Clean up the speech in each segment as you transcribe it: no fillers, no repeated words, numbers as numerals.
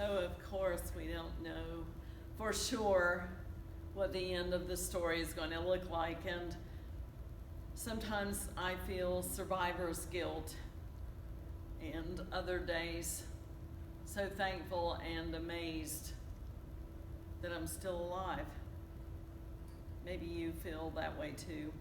Oh, of course, we don't know for sure what the end of the story is going to look like. And sometimes I feel survivor's guilt, and other days so thankful and amazed that I'm still alive. Maybe you feel that way too.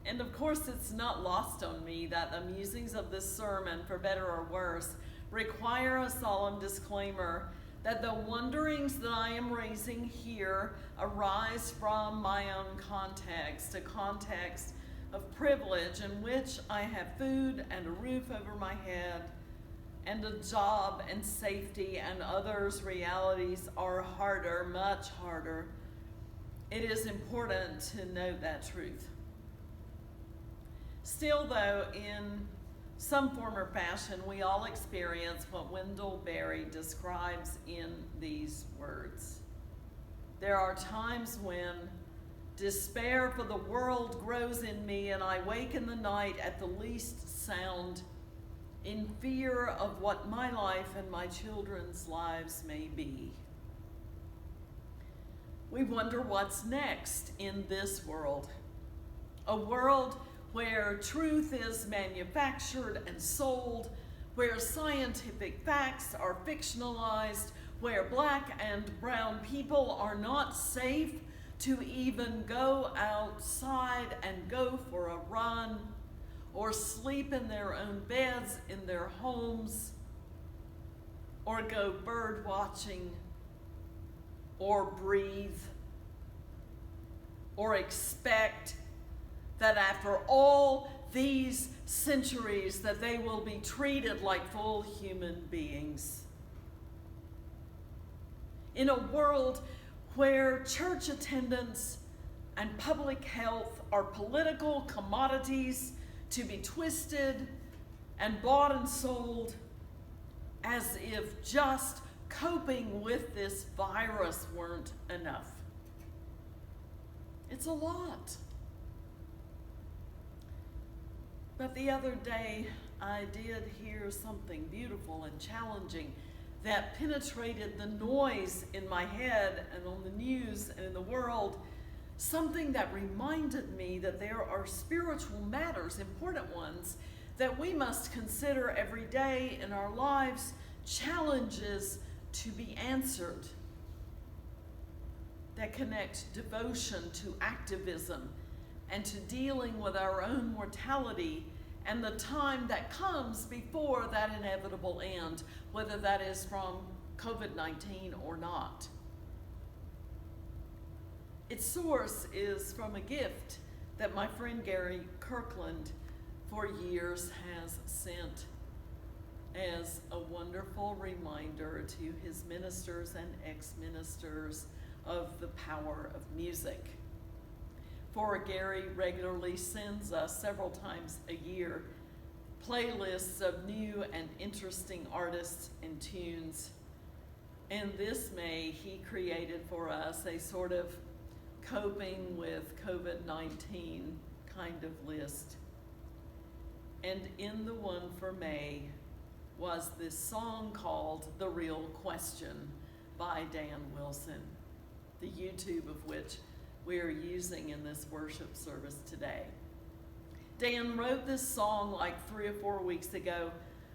And of course, it's not lost on me that the musings of this sermon, for better or worse, require a solemn disclaimer that the wonderings that I am raising here arise from my own context, a context of privilege in which I have food and a roof over my head and a job and safety, and others' realities are harder, much harder. It is important to note that truth. Still, though, in some form or fashion, we all experience what Wendell Berry describes in these words. There are times when despair for the world grows in me, and I wake in the night at the least sound, in fear of what my life and my children's lives may be. We wonder what's next in this world, a world where truth is manufactured and sold, where scientific facts are fictionalized, where black and brown people are not safe to even go outside and go for a run, or sleep in their own beds in their homes, or go bird watching, or breathe, or expect that after all these centuries that they will be treated like full human beings. In a world where church attendance and public health are political commodities to be twisted and bought and sold as if just coping with this virus weren't enough. It's a lot. But the other day, I did hear something beautiful and challenging that penetrated the noise in my head and on the news and in the world, something that reminded me that there are spiritual matters, important ones, that we must consider every day in our lives, challenges to be answered, that connect devotion to activism and to dealing with our own mortality and the time that comes before that inevitable end, whether that is from COVID-19 or not. Its source is from a gift that my friend Gary Kirkland for years has sent as a wonderful reminder to his ministers and ex-ministers of the power of music. For Gary regularly sends us several times a year playlists of new and interesting artists and tunes. And this May, he created for us a sort of coping with COVID-19 kind of list. And in the one for May was this song called The Real Question by Dan Wilson, the YouTube of which we are using in this worship service today. Dan wrote this song like 3 or 4 weeks ago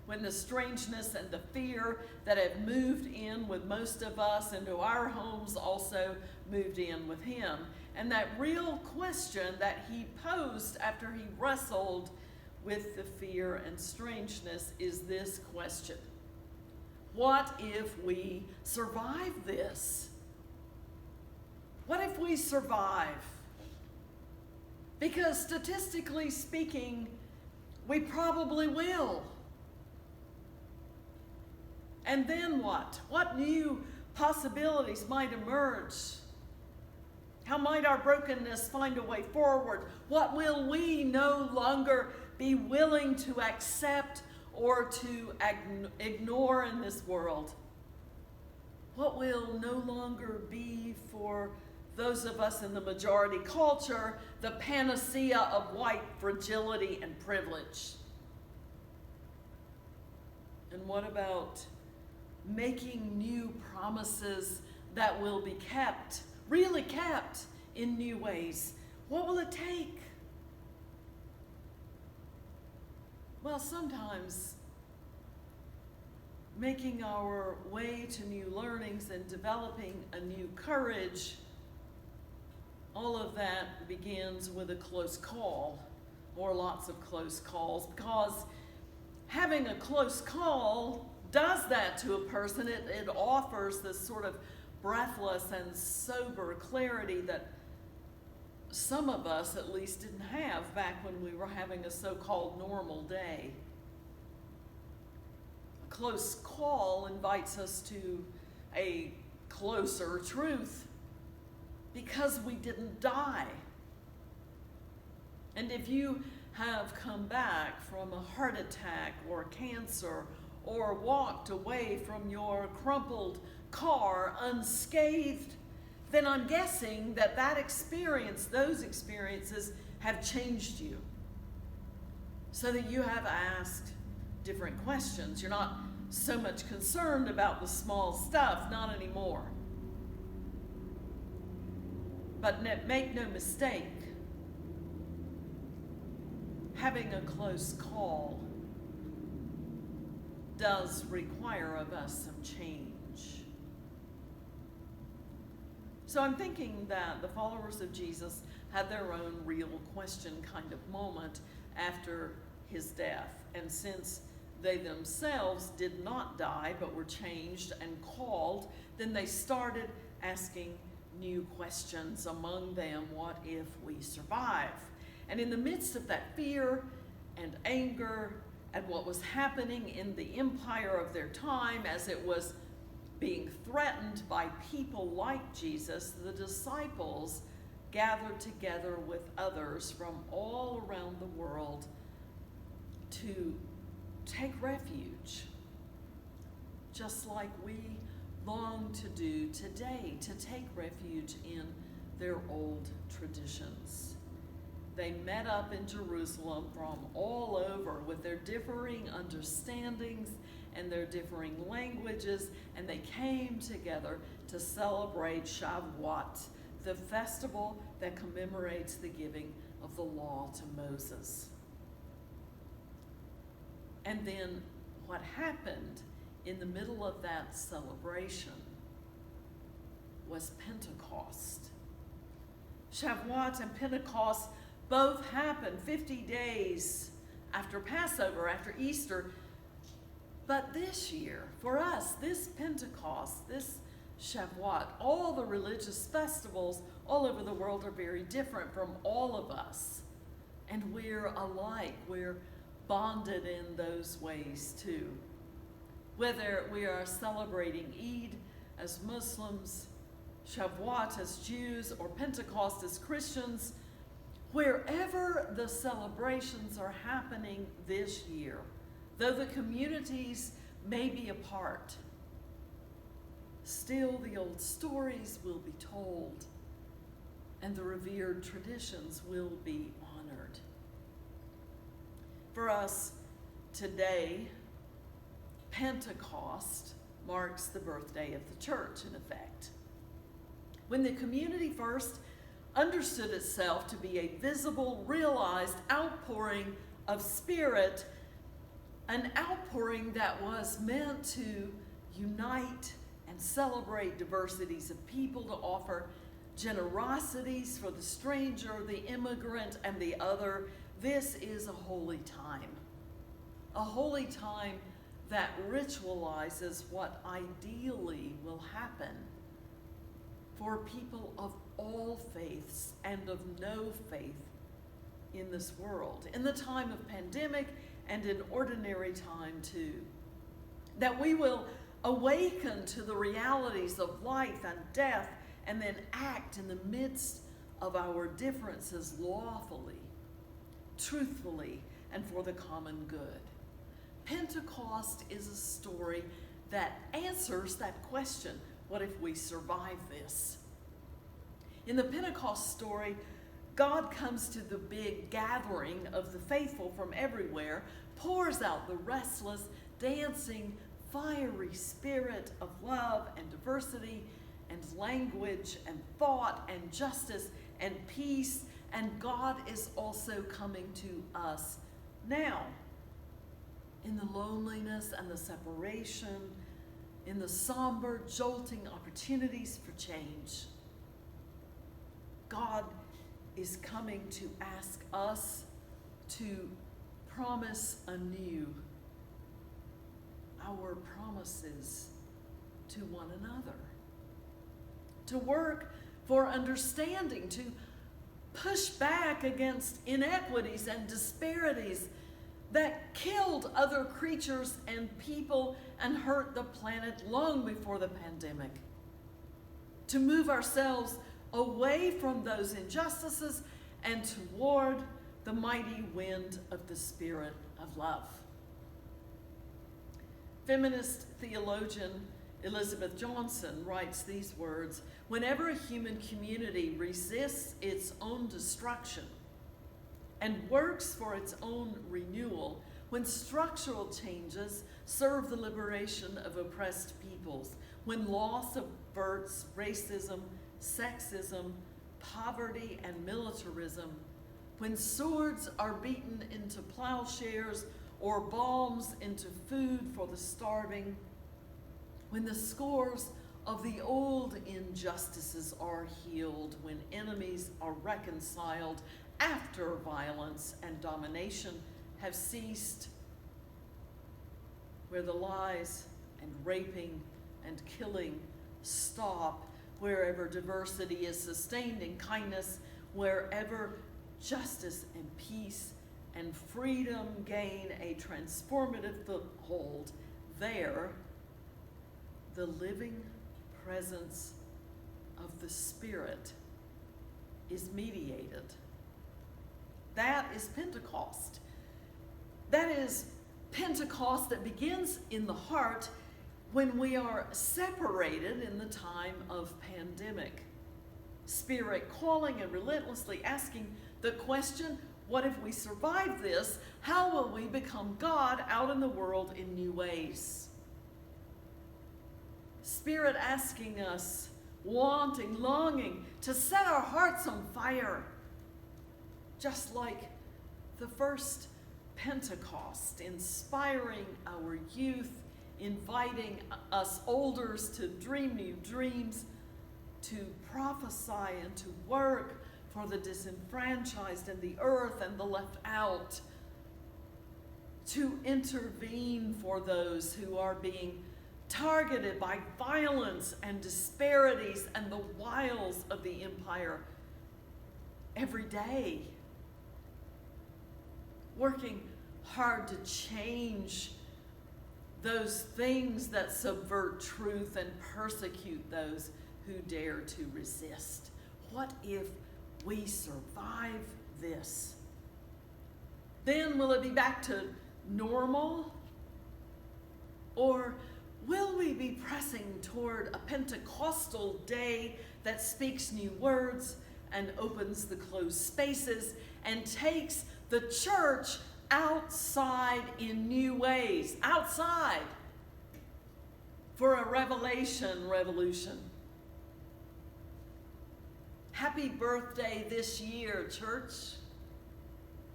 when the strangeness and the fear that had moved in with most of us into our homes also moved in with him. And that real question that he posed after he wrestled with the fear and strangeness is this question: what if we survive this? What if we survive? Because statistically speaking, we probably will. And then what? What new possibilities might emerge? How might our brokenness find a way forward? What will we no longer be willing to accept or to ignore in this world? What will no longer be for those of us in the majority culture the panacea of white fragility and privilege? And what about making new promises that will be kept, really kept in new ways. What will it take? Well, sometimes making our way to new learnings and developing a new courage, all of that begins with a close call, or lots of close calls, because having a close call does that to a person. It offers this sort of breathless and sober clarity that some of us at least didn't have back when we were having a so-called normal day. A close call invites us to a closer truth because we didn't die. And if you have come back from a heart attack or cancer or walked away from your crumpled car unscathed, then I'm guessing that those experiences have changed you so that you have asked different questions. You're not so much concerned about the small stuff, not anymore. But make no mistake, having a close call does require of us some change. So I'm thinking that the followers of Jesus had their own real question kind of moment after his death. And since they themselves did not die but were changed and called, then they started asking new questions. Among them, what if we survive? And in the midst of that fear and anger at what was happening in the empire of their time as it was being threatened by people like Jesus, the disciples gathered together with others from all around the world to take refuge, just like we long to do today, to take refuge in their old traditions. They met up in Jerusalem from all over with their differing understandings and their differing languages, and they came together to celebrate Shavuot, the festival that commemorates the giving of the law to Moses. And then what happened in the middle of that celebration was Pentecost. Shavuot and Pentecost both happened 50 days after Passover, after Easter. But this year, for us, this Pentecost, this Shavuot, all the religious festivals all over the world are very different from all of us. And we're alike. We're bonded in those ways too. Whether we are celebrating Eid as Muslims, Shavuot as Jews, or Pentecost as Christians, wherever the celebrations are happening this year, though the communities may be apart, still the old stories will be told and the revered traditions will be honored. For us today, Pentecost marks the birthday of the church, in effect. When the community first understood itself to be a visible, realized outpouring of Spirit, an outpouring that was meant to unite and celebrate diversities of people, to offer generosities for the stranger, the immigrant, and the other. This is a holy time that ritualizes what ideally will happen for people of all faiths and of no faith in this world, in the time of pandemic and in ordinary time too. That we will awaken to the realities of life and death and then act in the midst of our differences lawfully, truthfully, and for the common good. Pentecost is a story that answers that question. What if we survive this? In the Pentecost story, God comes to the big gathering of the faithful from everywhere, pours out the restless, dancing fiery spirit of love and diversity and language and thought and justice and peace. And God is also coming to us now in the loneliness and the separation, in the somber, jolting opportunities for change. God is coming to ask us to promise anew our promises to one another, to work for understanding, to push back against inequities and disparities that killed other creatures and people and hurt the planet long before the pandemic, to move ourselves away from those injustices and toward the mighty wind of the Spirit of love. Feminist theologian Elizabeth Johnson writes these words: "Whenever a human community resists its own destruction and works for its own renewal, when structural changes serve the liberation of oppressed peoples, when law subverts racism, sexism, poverty, and militarism, when swords are beaten into plowshares or bombs into food for the starving, when the scores of the old injustices are healed, when enemies are reconciled after violence and domination have ceased, where the lies and raping and killing stop, wherever diversity is sustained in kindness, wherever justice and peace and freedom gain a transformative foothold, there the living presence of the Spirit is mediated." That is Pentecost. That is Pentecost that begins in the heart when we are separated in the time of pandemic. Spirit calling and relentlessly asking the question, what if we survive this? How will we become God out in the world in new ways? Spirit asking us, wanting, longing to set our hearts on fire, just like the first Pentecost, inspiring our youth, inviting us olders to dream new dreams, to prophesy and to work for the disenfranchised and the earth and the left out, to intervene for those who are being targeted by violence and disparities and the wiles of the empire every day, working hard to change those things that subvert truth and persecute those who dare to resist. What if we survive this? Then will it be back to normal? Or will we be pressing toward a Pentecostal day that speaks new words and opens the closed spaces and takes the church outside in new ways, outside, for a revolution? Happy birthday this year, church.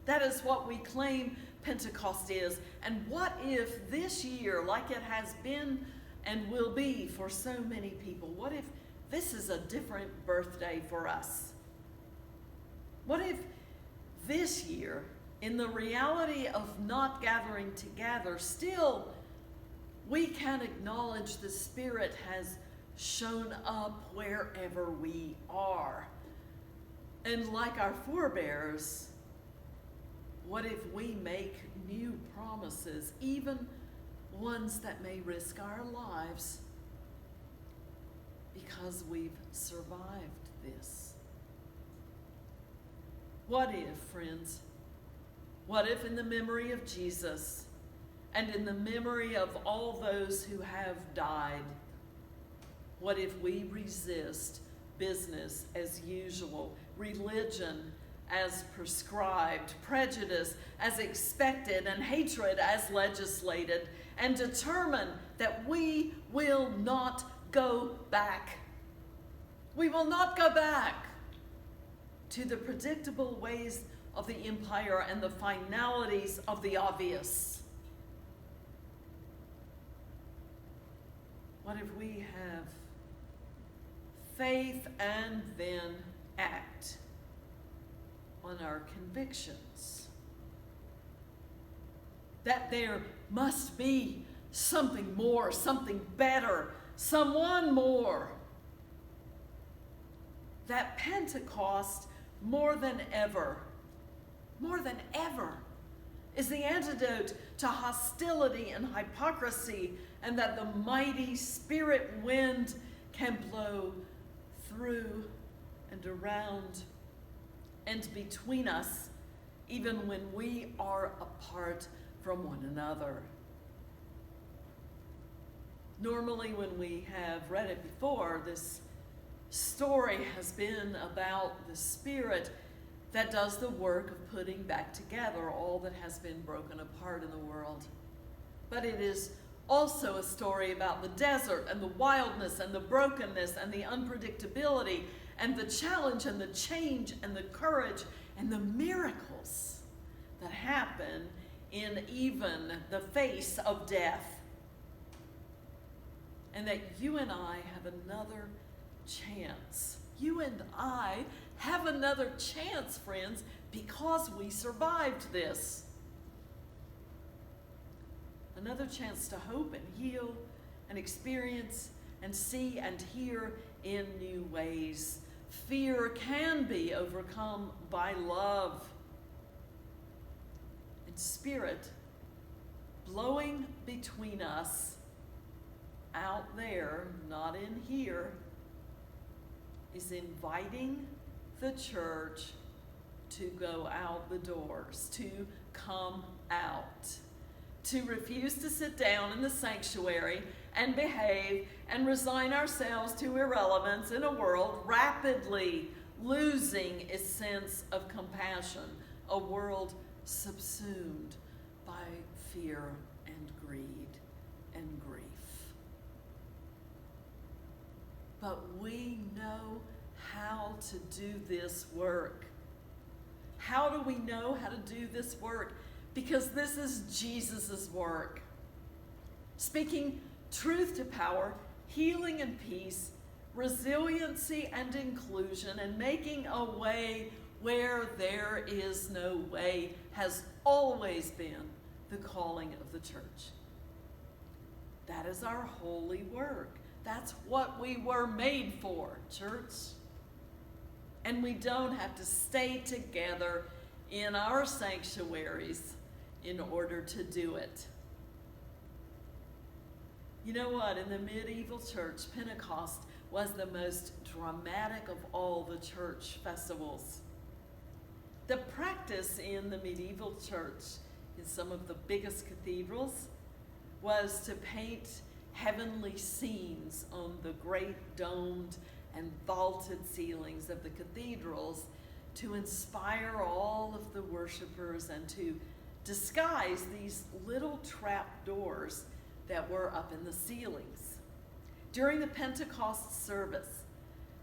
That is what we claim Pentecost is. And what if this year, like it has been and will be for so many people, what if this is a different birthday for us? What if this year, in the reality of not gathering together, still we can acknowledge the Spirit has shown up wherever we are? And like our forebears, what if we make new promises, even ones that may risk our lives, because we've survived this? What if, friends? What if in the memory of Jesus and in the memory of all those who have died, what if we resist business as usual, religion as prescribed, prejudice as expected, and hatred as legislated, and determine that we will not go back. We will not go back to the predictable ways of the empire and the finalities of the obvious. What if we have faith and then act on our convictions that there must be something more, something better, someone more? That Pentecost, more than ever, is the antidote to hostility and hypocrisy, and that the mighty spirit wind can blow through and around and between us, even when we are apart from one another. Normally, when we have read it before, this story has been about the Spirit that does the work of putting back together all that has been broken apart in the world. But it is also a story about the desert and the wildness and the brokenness and the unpredictability and the challenge and the change and the courage and the miracles that happen in even the face of death. And that you and I have another chance. You and I have another chance, friends, because we survived this. Another chance to hope and heal and experience and see and hear in new ways. Fear can be overcome by love. And Spirit blowing between us out there, not in here, is inviting the church to go out the doors, to come out, to refuse to sit down in the sanctuary and behave and resign ourselves to irrelevance in a world rapidly losing its sense of compassion, a world subsumed by fear and greed and grief. But we know how to do this work. How do we know how to do this work? Because this is Jesus' work. Speaking truth to power, healing and peace, resiliency and inclusion, and making a way where there is no way has always been the calling of the church. That is our holy work. That's what we were made for, church. And we don't have to stay together in our sanctuaries in order to do it. You know what? In the medieval church, Pentecost was the most dramatic of all the church festivals. The practice in the medieval church, in some of the biggest cathedrals, was to paint heavenly scenes on the great domed and vaulted ceilings of the cathedrals to inspire all of the worshipers and to disguise these little trap doors that were up in the ceilings. During the Pentecost service,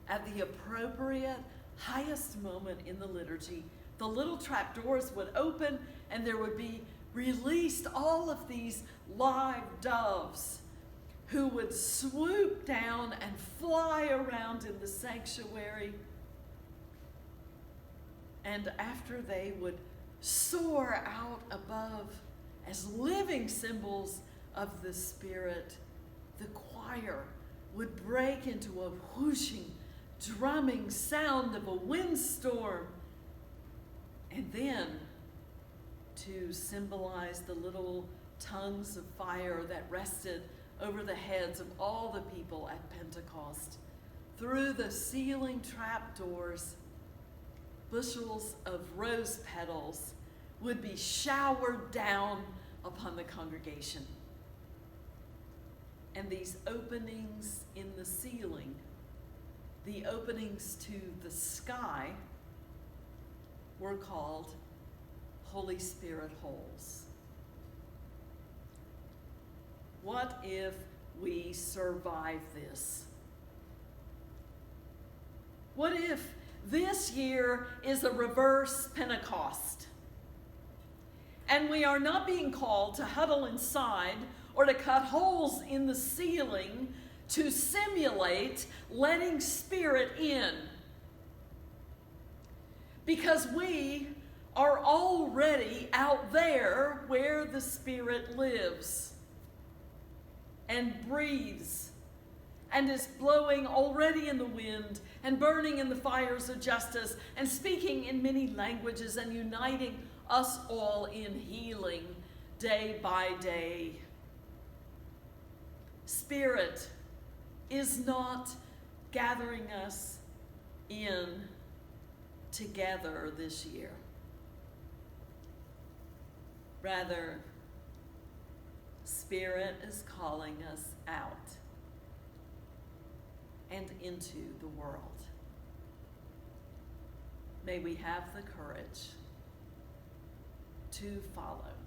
at the appropriate highest moment in the liturgy, the little trap doors would open and there would be released all of these live doves who would swoop down and fly around in the sanctuary. And after they would soar out above as living symbols of the Spirit, the choir would break into a whooshing, drumming sound of a windstorm. And then, to symbolize the little tongues of fire that rested over the heads of all the people at Pentecost, through the ceiling trapdoors, bushels of rose petals would be showered down upon the congregation. And these openings in the ceiling, the openings to the sky, were called Holy Spirit holes. What if we survive this? What if this year is a reverse Pentecost? And we are not being called to huddle inside or to cut holes in the ceiling to simulate letting Spirit in. Because we are already out there where the Spirit lives and breathes and is blowing already in the wind and burning in the fires of justice and speaking in many languages and uniting us all in healing day by day. Spirit is not gathering us in together this year. Rather, Spirit is calling us out and into the world. May we have the courage to follow.